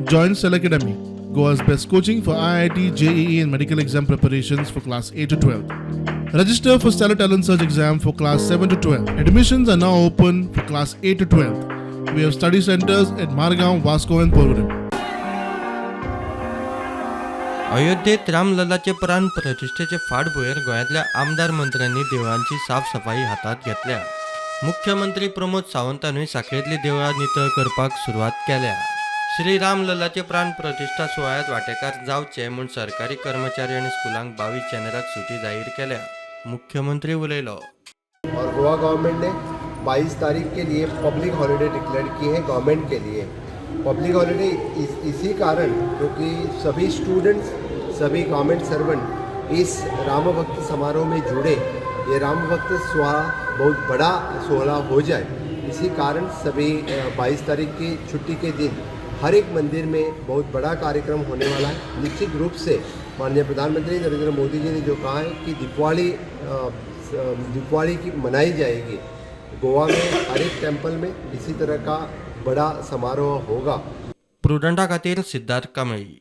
Join Cell Academy, Goa's best coaching for IIT, JEE and medical exam preparations for class 8 to 12. Register for Stellar Talent Search exam for class 7 to 12. Admissions are now open for class 8 to 12. We have study centers at Margaon, Vasco and Porvorim. अयोध्येत रामलल्लाचे प्राण प्रतिष्ठेचे फाटभुंयेर गोंयांतल्या आमदार मंत्र्यांनी देवळांची साफसफाई हातात घेतल्या. मुख्यमंत्री प्रमोद सावंतांनी सांखळेंतली देवळां नितळ करपाक सुरवात केल्या. श्री रामलल्लाचे प्राण प्रतिष्ठा सुवाळ्यात वांटेकार जावचे म्हूण सरकारी कर्मचारी आनी स्कुलांक 22 जानेराक सुटी जाहीर केल्या. मुख्यमंत्री उलयलो. और गोवा गवर्नमेंट ने 22 तारीख के लिए पब्लिक हॉलिडे डिक्लेयर की है गवर्नमेंट के लिए. पब्लिक हॉलिडे इसी कारण क्योंकि सभी स्टूडेंट्स, सभी गवर्नमेंट सर्वेंट इस राम भक्ति समारोह में जुड़े, ये राम भक्त सोहला बहुत बड़ा सोहला हो जाए, इसी कारण सभी 22 तारीख की छुट्टी के दिन हर एक मंदिर में बहुत बड़ा कार्यक्रम होने वाला है. निश्चित रूप से माननीय प्रधानमंत्री नरेंद्र मोदी जी ने जो कहा है कि दीपावली की मनाई जाएगी गोवा में हर एक टेम्पल में, इसी तरह का बड़ा समारोह होगा. प्रुडंटा खातीर सिद्धार्थ कांबळी.